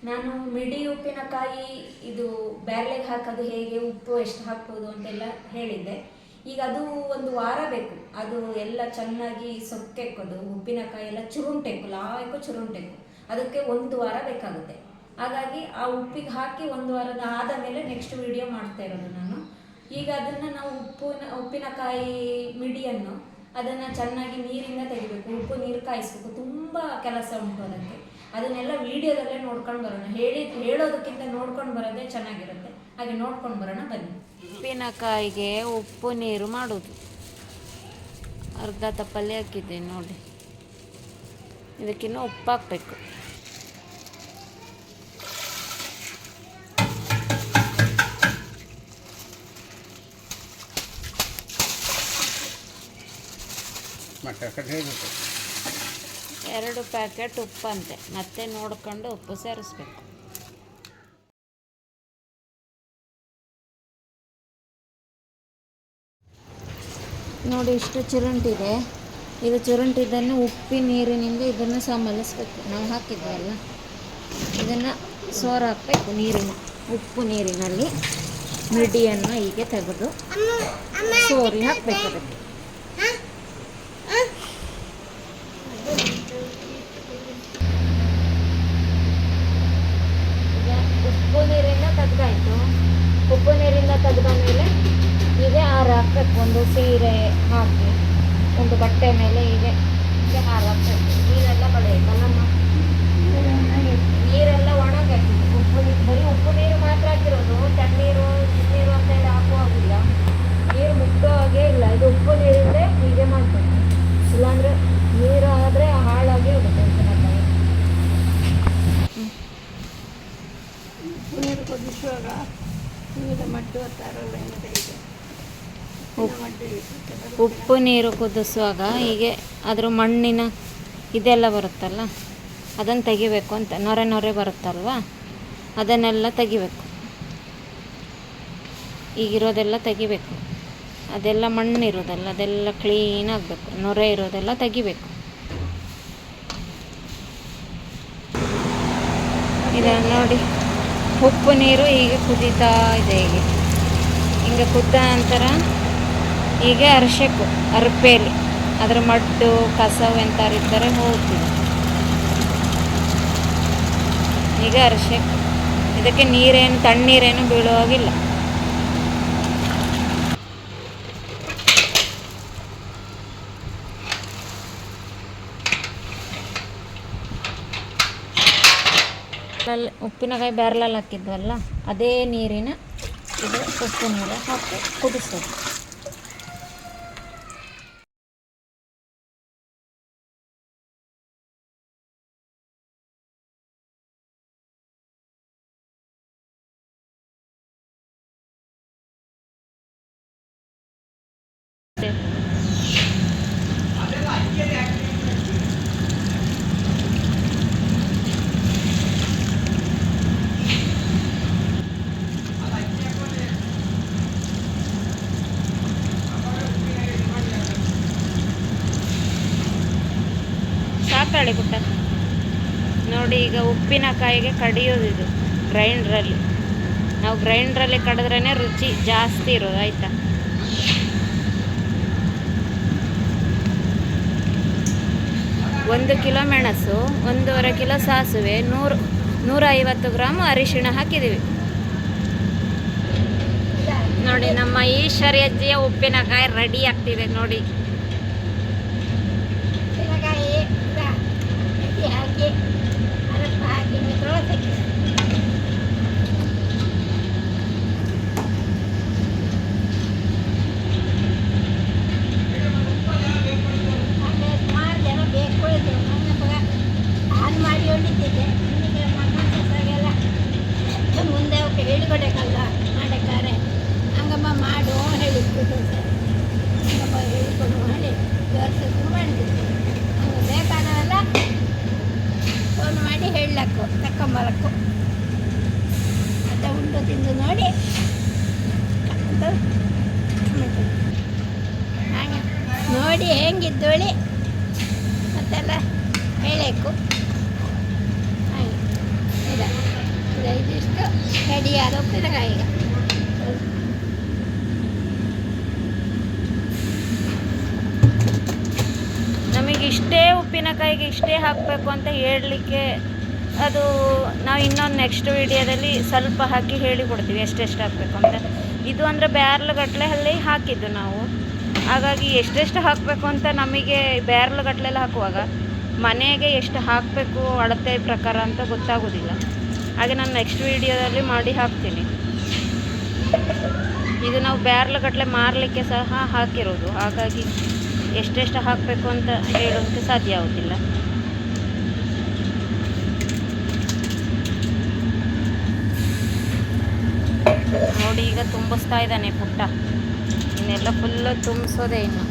ನಾನು ಮಿಡಿ ಉಪ್ಪಿನಕಾಯಿ ಇದು ಬ್ಯಾರ್ಲೆಗೆ ಹಾಕೋದು ಹೇಗೆ, ಉಪ್ಪು ಎಷ್ಟು ಹಾಕ್ಬೋದು ಅಂತೆಲ್ಲ ಹೇಳಿದ್ದೆ. ಈಗ ಅದು ಒಂದು ವಾರ ಬೇಕು. ಅದು ಎಲ್ಲ ಚೆನ್ನಾಗಿ ಸೊಕ್ಕೆಕ್ಕೋದು, ಉಪ್ಪಿನಕಾಯಿ ಎಲ್ಲ ಚುರುಂಟೆಕ್ಕು, ಲಾಯ್ಕು ಚುರುಂಟೆಕ್ಕು, ಅದಕ್ಕೆ ಒಂದು ವಾರ ಬೇಕಾಗುತ್ತೆ. ಹಾಗಾಗಿ ಆ ಉಪ್ಪಿಗೆ ಹಾಕಿ ಒಂದು ವಾರದ ಆದ ಮೇಲೆ ನೆಕ್ಸ್ಟ್ ವಿಡಿಯೋ ಮಾಡ್ತಾ ಇರೋದು ನಾನು. ಈಗ ಅದನ್ನು ನಾವು ಉಪ್ಪಿನಕಾಯಿ ಮಿಡಿಯನ್ನು ಅದನ್ನು ಚೆನ್ನಾಗಿ ನೀರಿಂದ ತೆಗಿಬೇಕು, ಉಪ್ಪು ನೀರು ಕಾಯಿಸ್ಬೇಕು. ತುಂಬ ಕೆಲಸ ಉಂಟು ಅದಕ್ಕೆ. ಅದನ್ನೆಲ್ಲ ವಿಡಿಯೋದಲ್ಲೇ ನೋಡ್ಕೊಂಡು ಬರೋಣ. ಹೇಳೋದಕ್ಕಿಂತ ನೋಡ್ಕೊಂಡು ಬರೋದೇ ಚೆನ್ನಾಗಿರುತ್ತೆ. ಹಾಗೆ ನೋಡ್ಕೊಂಡು ಬರೋಣ ಬನ್ನಿ. ಉಪ್ಪಿನಕಾಯಿಗೆ ಉಪ್ಪು ನೀರು ಮಾಡೋದು. ಅರ್ಧ ತಪ್ಪಲ್ಲಿ ಹಾಕಿದ್ದೇನೆ ನೋಡಿ. ಇದಕ್ಕಿನ್ನೂ ಉಪ್ಪು ಹಾಕಬೇಕು. ಎರಡು ಪ್ಯಾಕೆಟ್ ಉಪ್ಪಂತೆ, ಮತ್ತೆ ನೋಡ್ಕೊಂಡು ಉಪ್ಪು ಸೇರಿಸ್ಬೇಕು. ನೋಡಿ ಇಷ್ಟು ಚುರುಂಟಿದೆ. ಇದು ಚುರುಂಟಿದ್ದನ್ನು ಉಪ್ಪಿನ ನೀರಿನಿಂದ ಇದನ್ನು ಸಂಬಳಿಸ್ಬೇಕು. ನಾವು ಹಾಕಿದ್ವಲ್ಲ, ಇದನ್ನು ಸೋರು ಹಾಕಬೇಕು. ಉಪ್ಪು ನೀರಿನಲ್ಲಿ ಮಿಡಿಯನ್ನು ಹೀಗೆ ತೆಗೆದು ಸೋರಿ ಹಾಕಬೇಕು. ಅದಕ್ಕೆ ಉಪ್ಪು ನೀರಿಂದ ತೆಗೆದಾಯಿತು. ಉಪ್ಪು ನೀರಿಂದ ತೆಗೆದ ಮೇಲೆ ಹೀಗೆ ಹಾರು ಹಾಕಬೇಕು. ಒಂದು ಸೀರೆ ಹಾಕಿ ಒಂದು ಬಟ್ಟೆ ಮೇಲೆ ಹೀಗೆ ಹಾರು ಹಾಕಬೇಕು. ನೀರೆಲ್ಲ ಬಳೆಯಬೇಕಲ್ಲ, ನೀರೆಲ್ಲ ಒಣಗಾಕಿದೆ. ಬರೀ ಉಪ್ಪು ನೀರು ಮಾತ್ರ ಹಾಕಿರೋದು. ತಣ್ಣೀರು ನೀರು ಅಂತ ಹೇಳಿ ಹಾಕುವಾಗಿಲ್ಲ, ನೀರು ಮುಟ್ಟೋ ಹಾಗೆ ಇಲ್ಲ. ಇದು ಉಪ್ಪು ನೀರಿಂದ ಹೀಗೆ ಮಾಡಬೇಕು. ಇಲ್ಲಾಂದರೆ ನೀರು ಆದರೆ ಹಾಳಾಗಿ ಹೋಗುತ್ತೆ ಉಪ್ಪಿನಕಾಯಿ. ನೀರು ಕುದಿಸುವಾಗ ನೀರು ಮಡ್ಡು ಅಂತಾರಲ್ಲ, ಉಪ್ಪು ನೀರು ಕುದಿಸುವಾಗ ಹೀಗೆ ಅದ್ರ ಮಣ್ಣಿನ ಇದೆಲ್ಲ ಬರುತ್ತಲ್ಲ, ಅದನ್ನು ತೆಗಿಬೇಕು ಅಂತ. ನೊರೆ ನೊರೆ ಬರುತ್ತಲ್ವ, ಅದನ್ನೆಲ್ಲ ತೆಗಿಬೇಕು. ಈಗಿರೋದೆಲ್ಲ ತೆಗಿಬೇಕು. ಅದೆಲ್ಲ ಮಣ್ಣಿರೋದಲ್ಲ, ಅದೆಲ್ಲ ಕ್ಲೀನ್ ಆಗಬೇಕು. ನೊರೆ ಇರೋದೆಲ್ಲ ತೆಗಿಬೇಕು. ಇದನ್ನು ನೋಡಿ, ಉಪ್ಪು ನೀರು ಹೀಗೆ ಕುದೀತಾ ಇದೆ. ಹಿಂಗೆ ಕುದ್ದ ನಂತರ ಹೀಗೆ ಅರಿಶಿಕು ಅರ್ಪೇಲಿ ಅದರ ಮಡ್ಡು ಕಸವು ಎಂತಾರಿದ್ದರೆ ಹೋಗ್ತಿದೆ. ಈಗ ಅರಿಶಿಕು, ಇದಕ್ಕೆ ನೀರೇನು ತಣ್ಣೀರೇನು ಬೀಳುವಾಗಿಲ್ಲ. ಉಪ್ಪಿನಕಾಯಿ ಬ್ಯಾರ್ಲಲ್ಲಿ ಹಾಕಿದ್ವಲ್ಲ, ಅದೇ ನೀರಿನ ಇದು ಉಪ್ಪು ನೀರು ಹಾಕಿ ಕುದಿಸೋದು. ಸಾಕಾಳಿ ಪುಟ್ಟ ನೋಡಿ. ಈಗ ಉಪ್ಪಿನಕಾಯಿಗೆ ಕಡಿಯೋದು ಇದು ಗ್ರೈಂಡ್ರಲ್ಲಿ. ನಾವು ಗ್ರೈಂಡ್ರಲ್ಲಿ ಕಡಿದ್ರೇ ರುಚಿ ಜಾಸ್ತಿ ಇರೋದು. ಆಯಿತಾ, 1 ಕಿಲೋ ಮೆಣಸು, 1.5 ಕಿಲೋ ಸಾಸಿವೆ, 150 ಗ್ರಾಮ್ ಅರಿಶಿಣ ಹಾಕಿದ್ದೀವಿ. ನೋಡಿ, ನಮ್ಮ ಈಶ್ವರ್ಯಜ್ಜಿಯ ಉಪ್ಪಿನಕಾಯಿ ರೆಡಿ ಆಗ್ತಿದೆ ನೋಡಿ. ಹಾಕಿ ಅರಪ್ಪ ಹಾಕಿ ಮಿತ್ರೊಳಗೆ ಸುಮಾರು ಜನ ಬೇಕು ಇದು. ನಾನು ಮಾಡಿ ಹೊಡಿತಿದ್ದೆ. ನಿಮಗೆ ಮಕ್ಕಳೆಲ್ಲ ಮುಂದೆ ಅವಕ್ಕೆ ಹೇಳಿಕೊಡಬೇಕಲ್ಲ ಮಾಡಕ್ಕಾರೆ. ಹಂಗಮ್ಮ ಮಾಡು ಹೇಳಿಕೊಡು, ಹಂಗಮ್ಮ ಹೇಳಿಕೊಡು ಮಾಡಿ ತೋರಿಸಿದ್ರು ಮಾಡಿದ್ದೆ. ಹಂಗೆ ಬೇಕಾದವೆಲ್ಲ ಫೋನ್ ಮಾಡಿ ಹೇಳಕ್ಕು, ತಕ್ಕೊಂಬರಕ್ಕು. ಮತ್ತು ಉಂಡು ತಿಂದು ನೋಡಿ ಅಂತ ಹಾಗೆ ನೋಡಿ ಹೆಂಗಿದ್ದೋಳಿ ಮತ್ತೆಲ್ಲ ಹೇಳಬೇಕು. ಹಾಗೆ ಇದಿಷ್ಟು ರೆಡಿಯಾದ ಉಪ್ಪಿನಕಾಯಿ ಈಗ. ನಮಗೆ ಇಷ್ಟೇ ಉಪ್ಪಿನಕಾಯಿಗೆ ಇಷ್ಟೇ ಹಾಕಬೇಕು ಅಂತ ಹೇಳಲಿಕ್ಕೆ ಅದು ನಾವು ಇನ್ನೊಂದು ನೆಕ್ಸ್ಟ್ ವಿಡಿಯೋದಲ್ಲಿ ಸ್ವಲ್ಪ ಹಾಕಿ ಹೇಳಿಕೊಡ್ತೀವಿ ಎಷ್ಟೆಷ್ಟು ಹಾಕಬೇಕು ಅಂತ. ಇದು ಅಂದರೆ ಬ್ಯಾರ್ಲ್ಗಟ್ಟಲೆ ಅಲ್ಲಿ ಹಾಕಿದ್ದು ನಾವು, ಹಾಗಾಗಿ ಎಷ್ಟೆಷ್ಟು ಹಾಕಬೇಕು ಅಂತ ನಮಗೆ ಬ್ಯಾರ್ಲ್ಗಟ್ಟಲೆಲ್ಲ ಹಾಕುವಾಗ ಮನೆಗೆ ಎಷ್ಟು ಹಾಕಬೇಕು ಅಳತೆ ಪ್ರಕಾರ ಅಂತ ಗೊತ್ತಾಗೋದಿಲ್ಲ. ಹಾಗೆ ನಾನು ನೆಕ್ಸ್ಟ್ ವಿಡಿಯೋದಲ್ಲಿ ಮಾಡಿ ಹಾಕ್ತೀನಿ. ಇದು ನಾವು ಬ್ಯಾರ್ಲ್ಗಟ್ಟಲೆ ಮಾರಲಿಕ್ಕೆ ಸಹ ಹಾಕಿರೋದು, ಹಾಗಾಗಿ ಎಷ್ಟೆಷ್ಟು ಹಾಕಬೇಕು ಅಂತ ಹೇಳೋದಕ್ಕೆ ಸಾಧ್ಯ ಆಗೋದಿಲ್ಲ. ನೋಡಿ ಈಗ ತುಂಬಿಸ್ತಾ ಇದ್ದಾನೆ ಪುಟ್ಟ, ಇನ್ನೆಲ್ಲ ಫುಲ್ಲು ತುಂಬಿಸೋದೇ ಇನ್ನು.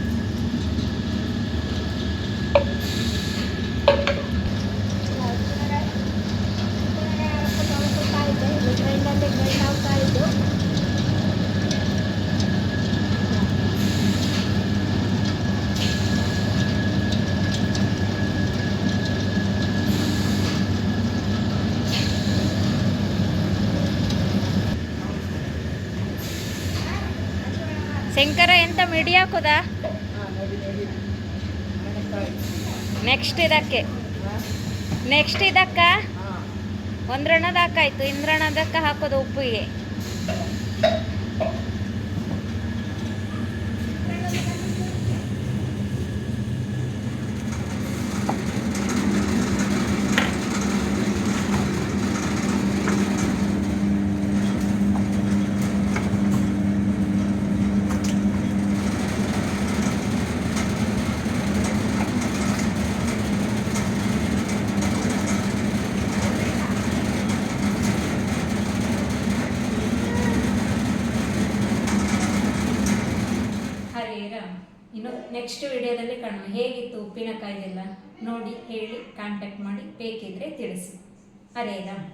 ಶಂಕರ ಎಂತ ಮಿಡಿ ಹಾಕೋದಾ ನೆಕ್ಸ್ಟ್ ಇದಕ್ಕ ಒಂದ್ರಣದ ಹಾಕಾಯ್ತು, ಇಂದ್ರಣದಕ್ಕ ಹಾಕೋದು ಉಪ್ಪಿಗೆ. ಇನ್ನು ನೆಕ್ಸ್ಟ್ ವಿಡಿಯೋದಲ್ಲಿ ಕಾಣುವ. ಹೇಗಿತ್ತು ಉಪ್ಪಿನಕಾಯಿದೆಲ್ಲ ನೋಡಿ ಹೇಳಿ ಕಾಂಟ್ಯಾಕ್ಟ್ ಮಾಡಿ, ಬೇಕಿದ್ರೆ ತಿಳಿಸಿ. ಹರೇ ರಾಮ್.